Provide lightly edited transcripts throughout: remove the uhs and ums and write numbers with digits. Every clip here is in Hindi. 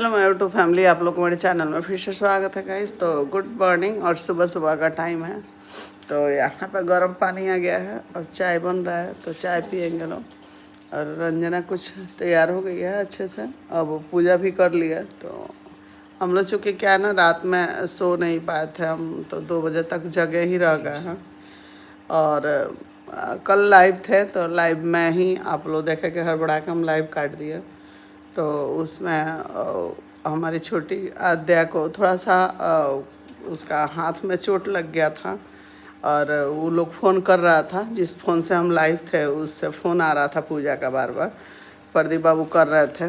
हेलो माय यूट्यूब फैमिली, आप लोग को मेरे चैनल में फिर से स्वागत है गाइस। तो गुड मॉर्निंग और सुबह सुबह का टाइम है। तो यहाँ पे गर्म पानी आ गया है और चाय बन रहा है, तो चाय पियेंगे लोग। और रंजना कुछ तैयार हो गई है अच्छे से, अब पूजा भी कर लिया। तो हम लोग चूँकि क्या है ना, रात में सो नहीं पाए थे हम, तो 2 बजे तक जगे ही रह गए हैं। और कल लाइव थे, तो लाइव में ही आप लोग देखे कि हड़बड़ा के हम लाइव काट दिए। तो उसमें हमारी छोटी आद्या को थोड़ा सा उसका हाथ में चोट लग गया था, और वो लोग फ़ोन कर रहा था, जिस फ़ोन से हम लाइव थे उससे फ़ोन आ रहा था पूजा का बार बार। प्रदीप बाबू कर रहे थे,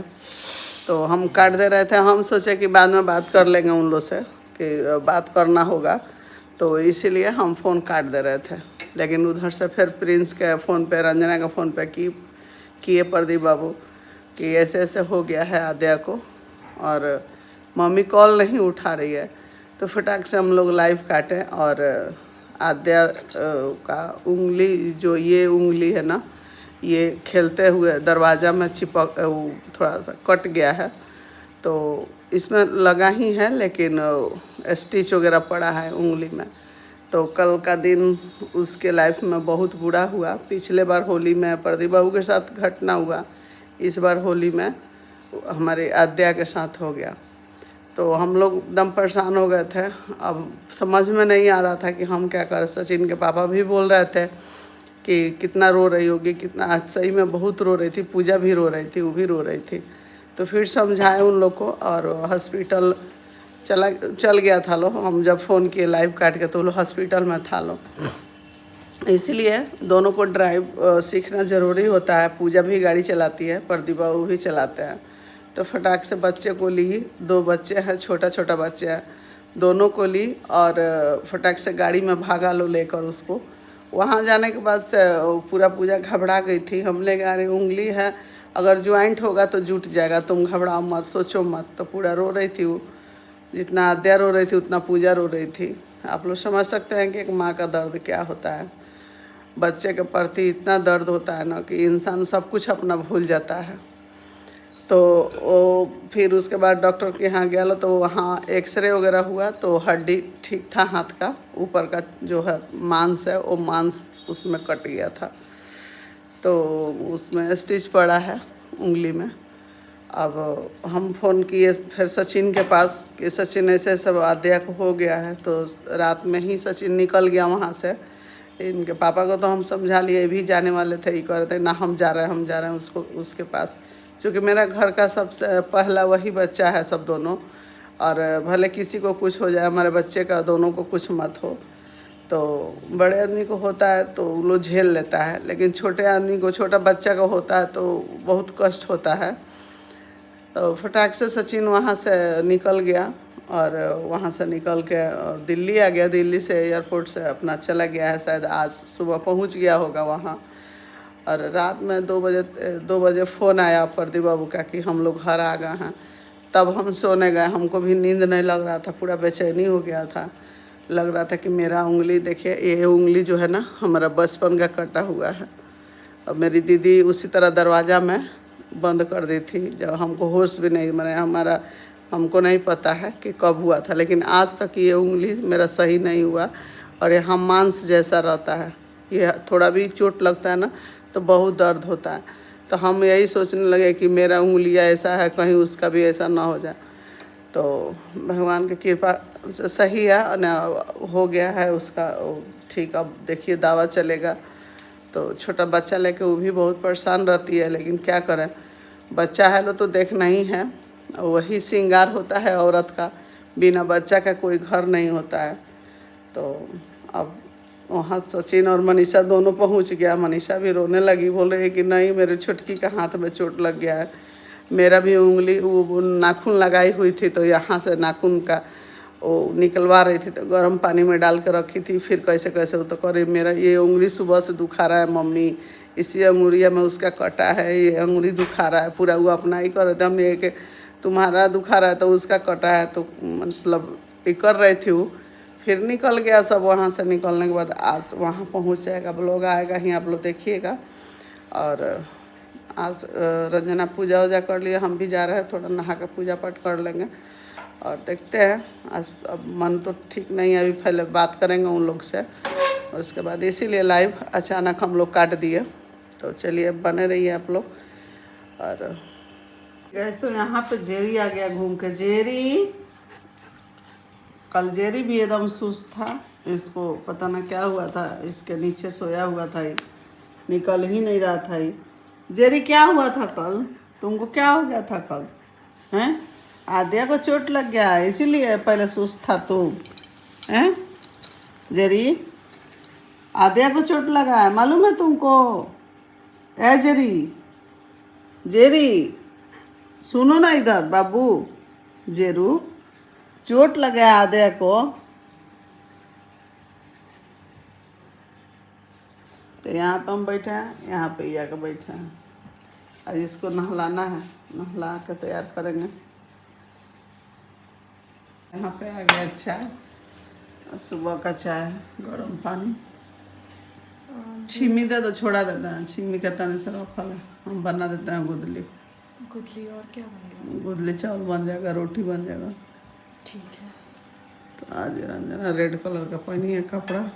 तो हम काट दे रहे थे। हम सोचे कि बाद में बात कर लेंगे उन लोग से, कि बात करना होगा, तो इसीलिए हम फ़ोन काट दे रहे थे। लेकिन उधर से फिर प्रिंस के फ़ोन पे, रंजना के फ़ोन पे किए प्रदीप बाबू कि ऐसे ऐसे हो गया है आद्या को, और मम्मी कॉल नहीं उठा रही है। तो फटाक से हम लोग लाइव काटे, और आद्या का उंगली, जो ये उंगली है ना, ये खेलते हुए दरवाज़ा में चिपक थोड़ा सा कट गया है। तो इसमें लगा ही है, लेकिन स्टिच वगैरह पड़ा है उंगली में। तो कल का दिन उसके लाइफ में बहुत बुरा हुआ। पिछले बार होली में प्रदीप बाबू के साथ घटना हुआ, इस बार होली में हमारे आद्या के साथ हो गया। तो हम लोग एकदम परेशान हो गए थे। अब समझ में नहीं आ रहा था कि हम क्या करें। सचिन के पापा भी बोल रहे थे कि कितना रो रही होगी, कितना। आज सही में बहुत रो रही थी, पूजा भी रो रही थी, वो भी रो रही थी। तो फिर समझाए उन लोग को, और हॉस्पिटल चल गया था लो। हम जब फ़ोन किए लाइव काट के, तो लोग हॉस्पिटल में था लो। इसलिए दोनों को ड्राइव सीखना ज़रूरी होता है। पूजा भी गाड़ी चलाती है, प्रदीप बाबू भी चलाते हैं। तो फटाक से बच्चे को ली, 2 बच्चे हैं, छोटा छोटा बच्चे हैं, दोनों को ली और फटाक से गाड़ी में भागा लो लेकर उसको। वहाँ जाने के बाद से पूरा पूजा घबरा गई थी। हम ले गए, अरे उंगली है, अगर ज्वाइंट होगा तो जुट जाएगा, तुम घबराओ मत, सोचो मत। तो पूरा रो रही थी वो, जितना आद्या रो रही थी उतना पूजा रो रही थी। आप लोग समझ सकते हैं कि एक माँ का दर्द क्या होता है। बच्चे के प्रति इतना दर्द होता है ना, कि इंसान सब कुछ अपना भूल जाता है। तो वो फिर उसके बाद डॉक्टर के यहाँ गया, तो वहाँ एक्सरे वगैरह हुआ, तो हड्डी ठीक था, हाथ का ऊपर का जो है मांस है, वो मांस उसमें कट गया था। तो उसमें स्टिच पड़ा है उंगली में। अब हम फ़ोन किए फिर सचिन के पास कि सचिन ऐसे सब आद्या को हो गया है। तो रात में ही सचिन निकल गया वहाँ से। इनके पापा को तो हम समझा लिए, भी जाने वाले थे, ये कह रहे थे ना हम जा रहे हैं उसको, उसके पास। क्योंकि मेरा घर का सबसे पहला वही बच्चा है, सब दोनों। और भले किसी को कुछ हो जाए, हमारे बच्चे का दोनों को कुछ मत हो। तो बड़े आदमी को होता है तो वो लोग झेल लेता है, लेकिन छोटे आदमी को, छोटा बच्चा को होता है तो बहुत कष्ट होता है। तो फटाक से सचिन वहाँ से निकल गया, और वहाँ से निकल के दिल्ली आ गया। दिल्ली से एयरपोर्ट से अपना चला गया है, शायद आज सुबह पहुँच गया होगा वहाँ। और रात में 2 बजे फ़ोन आया प्रदीप बाबू का कि हम लोग घर आ गए हैं। तब हम सोने गए, हमको भी नींद नहीं लग रहा था, पूरा बेचैनी हो गया था। लग रहा था कि मेरा उंगली देखिए, ये उंगली जो है ना, हमारा बचपन का कटा हुआ है। और मेरी दीदी उसी तरह दरवाज़ा में बंद कर दी थी, जब हमको होश भी नहीं, मैंने हमको नहीं पता है कि कब हुआ था। लेकिन आज तक ये उंगली मेरा सही नहीं हुआ, और यहाँ मांस जैसा रहता है। ये थोड़ा भी चोट लगता है ना, तो बहुत दर्द होता है। तो हम यही सोचने लगे कि मेरा उंगलियाँ ऐसा है, कहीं उसका भी ऐसा ना हो जाए। तो भगवान की कृपा से सही है ना, हो गया है उसका ठीक। अब देखिए दावा चलेगा। तो छोटा बच्चा लेके वो भी बहुत परेशान रहती है, लेकिन क्या करें, बच्चा है लो तो देखना ही है। वही श्रृंगार होता है औरत का, बिना बच्चा का कोई घर नहीं होता है। तो अब वहाँ सचिन और मनीषा दोनों पहुँच गया। मनीषा भी रोने लगी, बोल रही है कि नहीं, मेरे छुटकी का हाथ में चोट लग गया है। मेरा भी उंगली, वो नाखून लगाई हुई थी, तो यहाँ से नाखून का वो निकलवा रही थी, तो गर्म पानी में डाल कर रखी थी। फिर कैसे कैसे वो तो करे, मेरा ये उंगली सुबह से दुखा रहा है मम्मी, इसी अंगुरिया में उसका कटा है, ये अंगुली दुखा रहा है पूरा। वो अपना ही कर रहे थे, हमने कि तुम्हारा दुखा रहा है तो उसका कटा है, तो मतलब ये कर रही थी वो। फिर निकल गया सब। वहाँ से निकलने के बाद आज वहाँ पहुँच जाएगा, ब्लॉग आएगा ही, आप लोग देखिएगा। और आज रंजना पूजा वूजा कर लिया, हम भी जा रहे हैं, थोड़ा नहा के पूजा पाठ कर लेंगे और देखते हैं। आज अब मन तो ठीक नहीं है, अभी पहले बात करेंगे उन लोग से, उसके बाद इसीलिए लाइव अचानक हम लोग काट दिए। तो चलिए बने रहिए आप लोग। और गए तो यहाँ पे जेरी आ गया घूम के। जेरी, कल जेरी भी एकदम सुस्त था, इसको पता ना क्या हुआ था, इसके नीचे सोया हुआ था, निकल ही नहीं रहा था। जेरी क्या हुआ था कल, तुमको क्या हो गया था कल हैं? आद्या को चोट लग गया इसीलिए पहले सुस्त था तुम हैं? जेरी, आद्या को चोट लगा है, मालूम है तुमको? ए जेरी, जेरी सुनो ना इधर बाबू। जेरू, चोट लगा है आद्या को। तो यहाँ पे हम बैठे हैं, यहाँ पे ये आके बैठे हैं। आज इसको नहलाना है, नहला के तैयार करेंगे। यहाँ पे आ गया चाय, सुबह का चाय, गर्म पानी। छीमी दे दो, छोड़ा देते हैं, छीमी के तने से रखल है, हम बना देते हैं गुदली। गुदली और क्या बनेगा? गुदली चावल बन जाएगा, रोटी बन जाएगा। ठीक है। तो आज रंजना रेड कलर का पहनी है कपड़ा,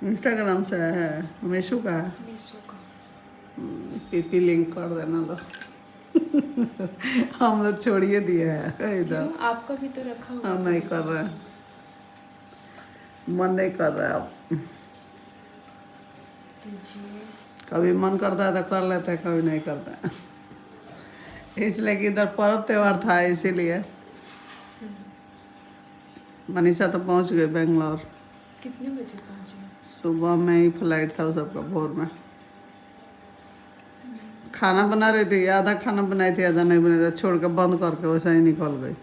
इंस्टाग्राम से है, मीशो का है, मीशो का। पीपी लिंक कर देना तो हम लोग छोड़िए दिए हैं इधर। आपका भी तो रखा हुआ। हम नहीं कर रहे हैं, मन नहीं कर रहा है अब। दीजिए। कभी मन करता है तो कर लेते हैं, कभी नहीं करता है। इसलिए कि इधर पर्व त्योहार था, इसीलिए। मनीषा तो पहुंच गए बेंगलोर। कितने बजे पहुंचे? सुबह में ही फ्लाइट था उस सबका, भोर में। खाना बना रही थी, आधा खाना बनाई थी, आधा नहीं बनाई थी, छोड़ के बंद करके वैसे ही निकल गई।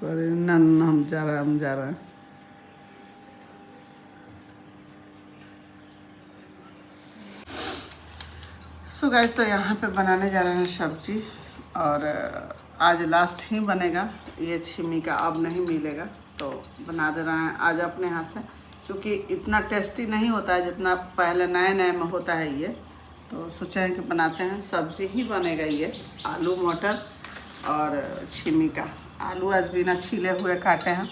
ना ना, हम जा रहे हैं, हम जा रहे हैं। सो गाइस, तो यहाँ पे बनाने जा रहे हैं सब्जी, और आज लास्ट ही बनेगा। ये छिमी का अब नहीं मिलेगा, तो बना दे रहे हैं आज अपने हाथ से, क्योंकि इतना टेस्टी नहीं होता है जितना पहले नए नए में होता है ये। तो सोचा है कि बनाते हैं, सब्जी ही बनेगा ये, आलू मटर और छिमी का। आलू आज बिना छीले हुए काटे हैं,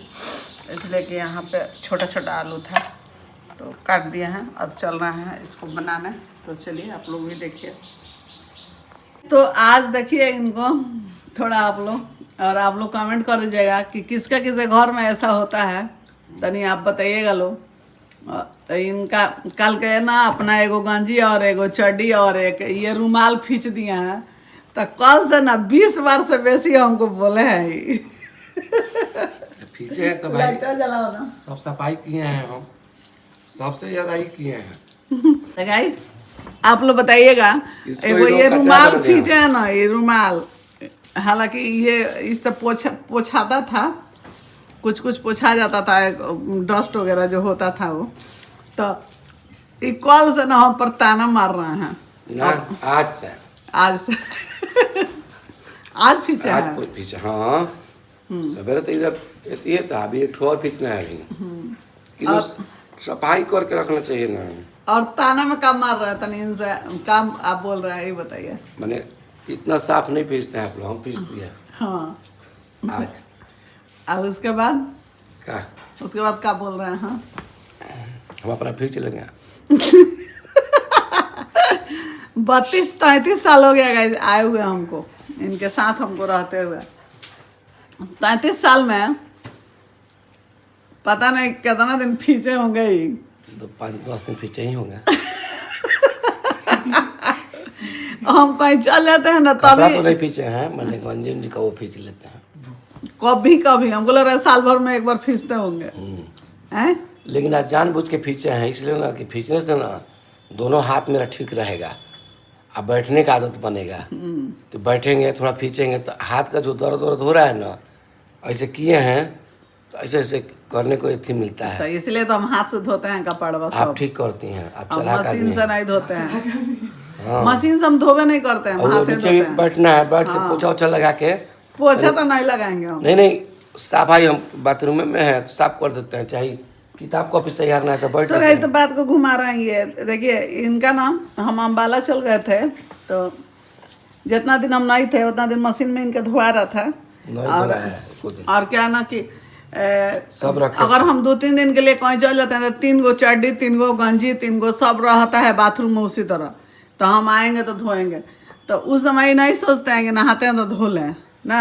इसलिए कि यहाँ पे छोटा छोटा आलू था तो काट दिया है। अब चल रहे हैं इसको बनाने, तो चलिए आप लोग भी देखिए। तो आज देखिए इनको थोड़ा आप लोग, और आप लोग कमेंट कर दीजिएगा कि किसका किसके घर में ऐसा होता है, तनी आप बताइएगा लोग। तो इनका कल के ना अपना एगो गंजी और एगो चड्डी और एक ये रुमाल खींच दिए हैं, तो कल से ना 20 बार से बेसी हमको बोले हैं। पीछे है तो भाई जलाओ ना, सब सफाई किए हैं, हम सबसे ज्यादा ही किए हैं। तो गाइस आप लोग बताइएगा, इसको एगो ही ये लोग रुमाल कच्चा कर खींचे है ना, ये रुमाल, हालांकि ये इससे पोछाता था, कुछ कुछ पोछा जाता था, डस्ट वगैरह जो होता था वो। तो ये कल से ना हम पर ताना मार रहे हैं ना, आज से आज आज खींचे आज हैं। कोई पीछे, हाँ सवेरे तो इधर रहती है, तो अभी एक ठो और खींचना है अभी, कि सफाई करके रखना चाहिए ना। और ताना में काम मार रहा है, तनी इनसे काम आप बोल रहे हैं, ये बताइए। मैंने इतना साफ नहीं पीसते हैं आप लोग, हम पीस दिया हाँ, आज। अब उसके बाद क्या क्या बोल रहे हैं? हाँ, हम अपना फिर चलेंगे। 32-33 साल हो गया गाइस आए हुए हमको, इनके साथ हमको रहते हुए। 33 साल में पता नहीं कितना दिन पीछे होंगे ही, तो 5-10 दिन पीछे ही होंगे। हम कहीं चल जाते हैं ना कपड़ा तभी, तो नहीं पीछे हैं, मैंने गंजी उंजी का वो खींच लेते हैं कभी कभी हमको लग रहा है साल भर में एक बार खींचते होंगे हैं। लेकिन आज जानबूझ के खींचे हैं, इसलिए ना कि खींचने से ना दोनों हाथ मेरा ठीक रहेगा, अब बैठने का आदत बनेगा। तो बैठेंगे थोड़ा खींचेंगे तो हाथ का जो दर्द वर्द हो रहा है ना, ऐसे किए हैं तो ऐसे ऐसे करने को अथी मिलता है। तो इसलिए तो हम हाथ से धोते हैं कपड़ा बस। आप ठीक करती हैं, आप चला मशीन से नहीं धोते हैं, हाँ। मशीन से हम धोबे नहीं करते हैं, और वो हाथे नीचे धोते भी हैं। बैठना है, बैठ के पोछा ओछा लगा के, पोछा तो नहीं लगाएंगे हम। नहीं सफाई हम बाथरूम में है तो साफ कर देते हैं, चाहे किताब कॉपी सही हारना है तो बैठ सो गाइस तो बात को घुमा रहे हैं ये देखिए इनका ना हम अम्बाला चल गए थे तो जितना दिन हम नहीं थे उतना दिन मशीन में इनका धुआ रहा था नहीं तो रहा है कुछ दिन। और क्या ना कि सब रखे अगर हम 2-3 दिन के लिए कहीं चल जाते हैं तो 3 गो चड्डी 3 गो गंजी 3 गो सब रहता है बाथरूम में उसी तरह तो हम आएंगे तो धोएंगे तो उस समय नहीं सोचते हैं कि नहाते हैं तो धो लें ना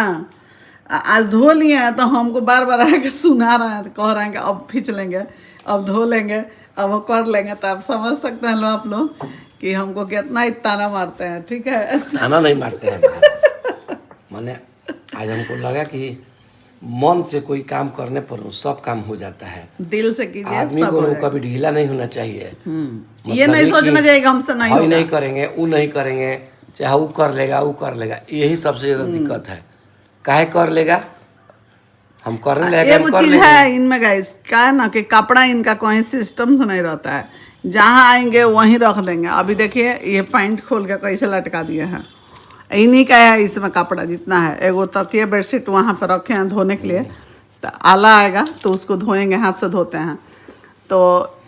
आज धो लिए हैं तो हमको बार बार आके सुना रहे हैं कह रहे हैं कि अब खींच लेंगे अब धो लेंगे अब वो कर लेंगे तो आप समझ सकते हैं आप लोग कि हमको कितना ही ताना मारते हैं ठीक है ताना नहीं मारते हैं मैंने आज हमको लगा कि मन से कोई काम करने पर वो सब काम हो जाता है दिल से कीजिए आदमी सब को होएगा। कभी ढीला नहीं होना चाहिए ये नहीं सोचना चाहिए कि हमसे नहीं हम होगा नहीं करेंगे वो नहीं करेंगे चाहे वो कर लेगा वो कर लेगा यही सबसे ज्यादा दिक्कत है काहे कर लेगा हम करने लगे एक चीज है इनमें गाइस क्या है ना कि कपड़ा इनका कोई सिस्टम से नहीं रहता है जहाँ आएंगे वहीं रख देंगे अभी देखिए ये पैंट खोल के कैसे लटका दिए हैं इन्हीं का है इसमें कपड़ा जितना है एगो तकिए बेडशीट वहाँ पर रखे हैं धोने के लिए तो आला आएगा तो उसको धोएंगे हाथ से धोते हैं तो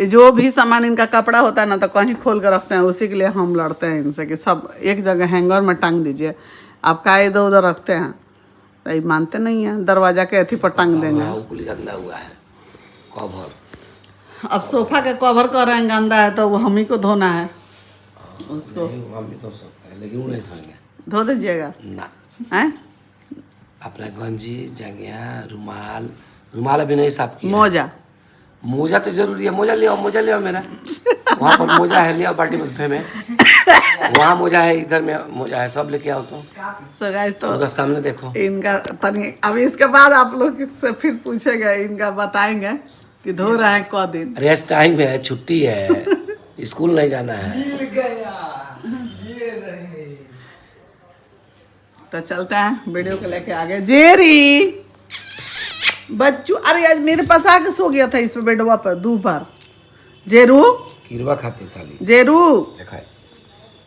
जो भी सामान इनका कपड़ा होता है ना तो कहीं खोल के रखते हैं उसी के लिए हम लड़ते हैं इनसे कि सब एक जगह हैंगर में टांग दीजिए आप का इधर उधर रखते हैं तो ये मानते नहीं हैं दरवाजा के अथी पर टांग देंगे गंदा हुआ है कवर अब सोफा के कवर कर रहे हैं गंदा है तो वो हम ही को धोना है उसको हम भी धो सकते हैं लेकिन वो नहीं धोएंगे धो दीजिएगा ना हैं अपना गंजी जंगिया रुमाल रुमाल अभी नहीं साफ किया मोजा मोजा तो जरूरी है मोजा ले आओ मेरा वहाँ पर मोजा है ले आओ बाल्टी बुफे में वहाँ मोजा है इधर में मोजा है सब लेके आओ तो सो गाइस तो उधर सामने देखो इनका तनी अभी इसके बाद आप लोग से फिर पूछेंगे इनका बताएंगे कि धो रहे हैं क दिन रेस्ट टाइम है छुट्टी है स्कूल नहीं जाना है तो चलते हैं वीडियो को लेके आगे जेरी बच्चू अरे आज मेरे पास आके सो गया था इस पे बेडवा पर दोपहर जेरू किरवा खाते खाली जेरू देखा है।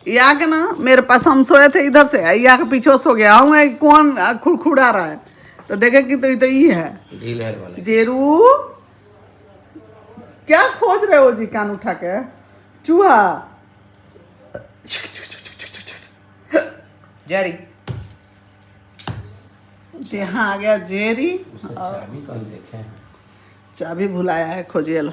ये आके ना मेरे पास हम सोए थे इधर से ये आके पीछे सो गया हूँ कौन खुड़खुड़ा रहा है तो देखे कि तो ये है ढील हेयर वाले जेरू क्या खोज रहे हो जी कान उठा के चूहा जेरी यहाँ आ गया जेरी चाबी कहीं देखे हैं चाबी भुलाया है खोजिए लो